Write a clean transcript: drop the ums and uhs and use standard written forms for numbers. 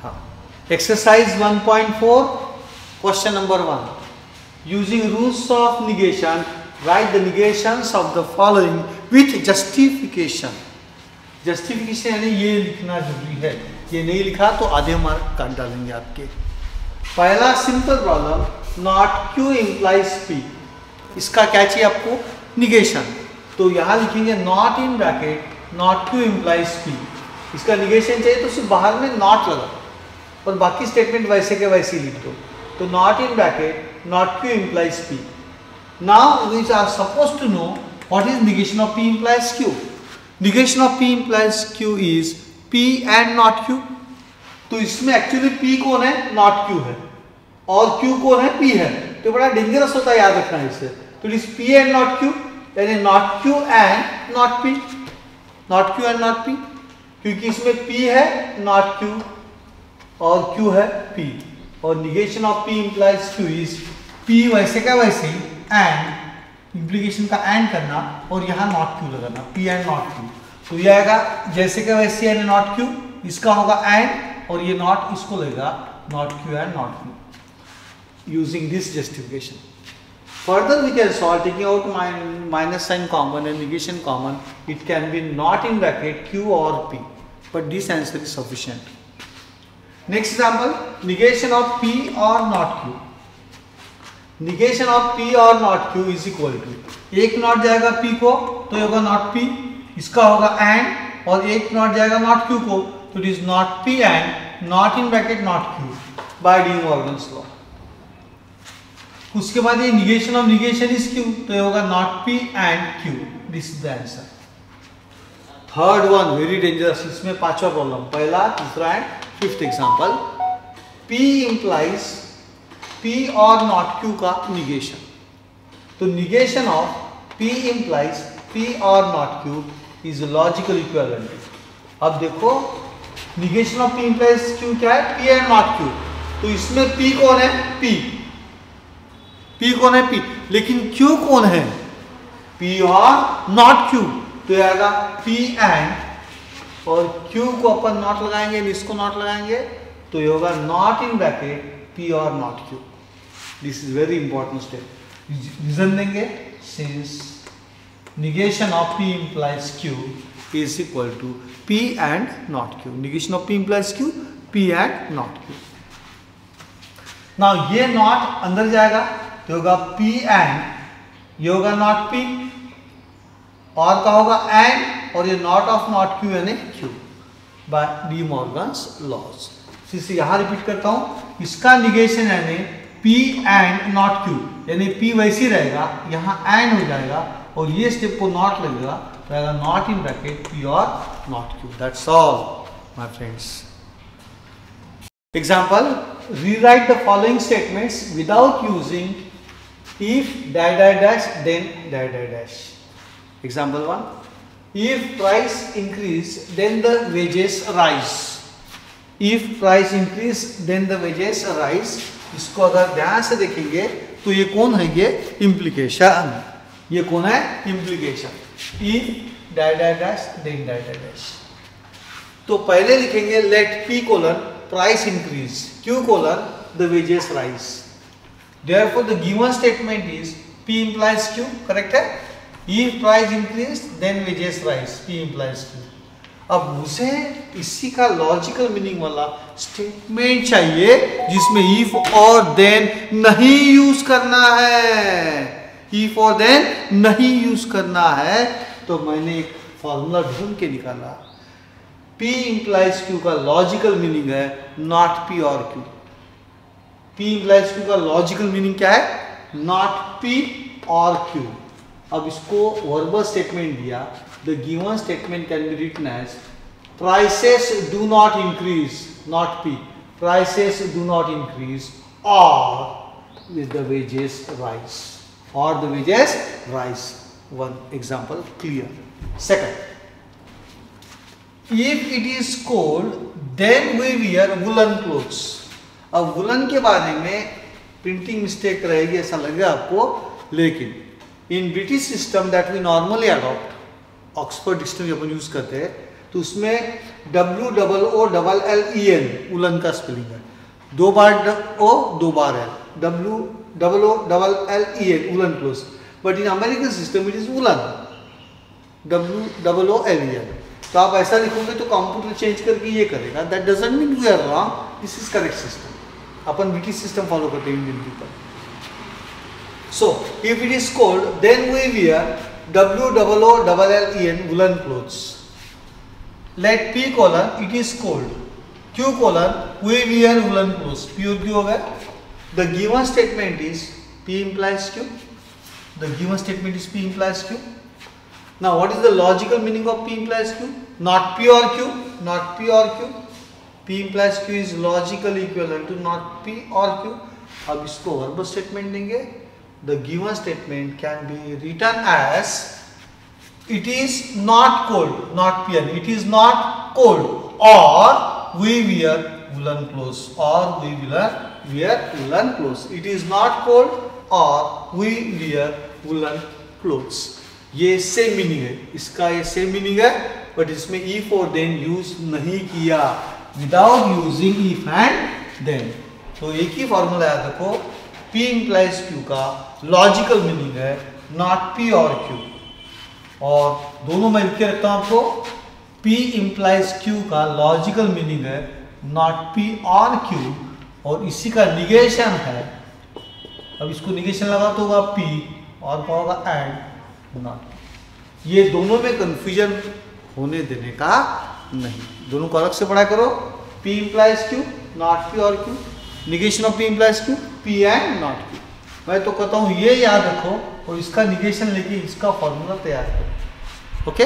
हाँ, exercise 1.4 question number 1 using rules of negation write the negations of the following with justification. Justification यानी ये लिखना जरूरी है, ये नहीं लिखा तो आधे मार्क काट डालेंगे आपके। पहला simple problem, not q implies P. इसका क्या चाहिए आपको? निगेशन। तो यहाँ लिखेंगे not in bracket not q implies P. इसका निगेशन चाहिए तो सिर्फ बाहर में नॉट लगा और बाकी स्टेटमेंट वैसे के वैसे ही लिख दो। तो not in bracket not q implies p. Now we are suppose to know what is negation of p implies q. Negation of p implies q is P and not Q. तो इसमें actually P कौन है? Not Q है, और Q कौन है? P है। तो बड़ा डेंजरस होता है, याद रखना है इसे। तो it is P and not Q, यानी not Q and not P. Not Q and not P, क्योंकि इसमें पी है नॉट क्यू और क्यू है पी। और negation of P implies Q is P वैसे का वैसे ही एंड इंप्लीकेशन का एंड करना और यहाँ नॉट क्यू लगाना, पी एंड नॉट क्यू। तो ये आएगा जैसे का वैसे यानी नॉट क्यू, इसका होगा एंड और ये नॉट इसको लगेगा not Q and not Q using this justification. Further we can solve taking out minus sign common and negation common. It can be not in bracket q or p, but this answer is sufficient. Next example, negation of p or not q. Negation of p or not q is equal to, एक not जाएगा p को तो ये होगा not p, इसका होगा and, और एक नॉट जाएगा not q को तो it is not p and not in bracket not q by De Morgan's law. उसके बाद ये negation of negation is Q, तो ये होगा not P and Q. This is the answer. Third one very dangerous, इसमें पांचवा problem, पहला दूसरा and fifth example. P implies P और नॉट क्यू का निगेशन। तो negation of P implies P और not Q is logical equivalent. अब देखो negation of P implies Q क्या है? P and not Q. तो इसमें पी कौन है? पी। P कौन है? P। लेकिन Q कौन है? P और नॉट Q। तो ये आएगा P एंड, और Q को अपन नॉट लगाएंगे, इसको नॉट लगाएंगे, तो ये होगा नॉट इन ब्रैकेट P और not Q। This is very important step. Reason देंगे, since negation of P implies Q is equal to P and not Q। Negation of P implies Q, P and not Q। Now ये not अंदर जाएगा तो होगा P and, ये होगा not P और का होगा एंड, और ये नॉट ऑफ नॉट Q यानी Q by De Morgan's laws. इसे यहां रिपीट करता हूं, इसका निगेशन यानी P एंड नॉट Q, यानी P वैसे ही रहेगा, यहां एंड हो जाएगा और ये स्टेप को नॉट लगेगा, तो आएगा नॉट इन ब्रैकेट P और not Q। That's all my friends. Example, rewrite the following statements without using if dash dash dash then dash dash dash. Example 1, if price increase then the wages rise. If price increase then the wages rise. इसको अगर ध्यान से देखेंगे तो ये कौन है? ये implication। ये कौन है? implication। if dash dash dash then dash dash dash। तो पहले लिखेंगे let p colon price increase, q colon the wages rise। Therefore the given statement is p implies q, correct है? if price increase then wages rise, p implies q। अब मुझे इसी का logical meaning वाला statement चाहिए जिसमें if और then नहीं यूज करना है। if और then नहीं यूज करना है, तो मैंने एक फॉर्मूला ढूंढ के निकाला। P implies Q का लॉजिकल मीनिंग है नॉट P और Q। P implies Q का लॉजिकल मीनिंग क्या है? नॉट P और Q। अब इसको वर्बल स्टेटमेंट दिया। The given statement can be written as prices do not increase, not P, prices do not increase और विद द वेजेस राइज, और the wages rise. One example clear. Second, If it is cold, then we wear woolen clothes। अब woollen के बारे में printing mistake रहेगी ऐसा लगेगा आपको, लेकिन in British system that we normally adopt, Oxford dictionary अपन यूज करते हैं, तो उसमें WOOLLEN उलन का स्पेलिंग है, 2 बार O 2 bar L, WOOLLEN woollen cloth, but in American system it is woollen, WOOLEN। तो आप ऐसा लिखोगे तो कंप्यूटर चेंज करके ये करेगा, that doesn't mean we are wrong, this is correct system. अपन ब्रिटिश सिस्टम फॉलो करते हैं Indian people. So if it is cold then we wear WOOLLEN woolen clothes. Let P colon it is cold, Q colon we wear woolen clothes, P और Q हो गया। The given statement is P implies Q, the given statement is P implies Q. Now what is the logical meaning of P implies Q? Not P or Q, not P or Q. P implies Q is logical equivalent to not P or Q. अब इसको verbal statement देंगे। The given statement can be written as it is not cold, not P, it is not cold, or we wear woolen clothes, or we wear woolen clothes. It is not cold or we wear woolen clothes. ये same meaning है, इसका ये same meaning है, but इसमें if और then use नहीं किया, without using if and then। तो एक ही फॉर्मूला याद रखो, P implies Q का लॉजिकल मीनिंग है नॉट P और Q, और दोनों मैं लिख के रखता हूं आपको, P implies Q का लॉजिकल मीनिंग है नॉट P और Q, और इसी का निगेशन है, अब इसको निगेशन लगा तो होगा P और क्या होगा एंड नॉट। ये दोनों में कंफ्यूजन होने देने का नहीं, दोनों को अलग से पढ़ा करो। P implies Q not P और Q, negation of P implies Q, P and not Q। मैं तो कहता हूं ये याद रखो और इसका निगेशन लेके इसका फॉर्मूला तैयार करो। ओके।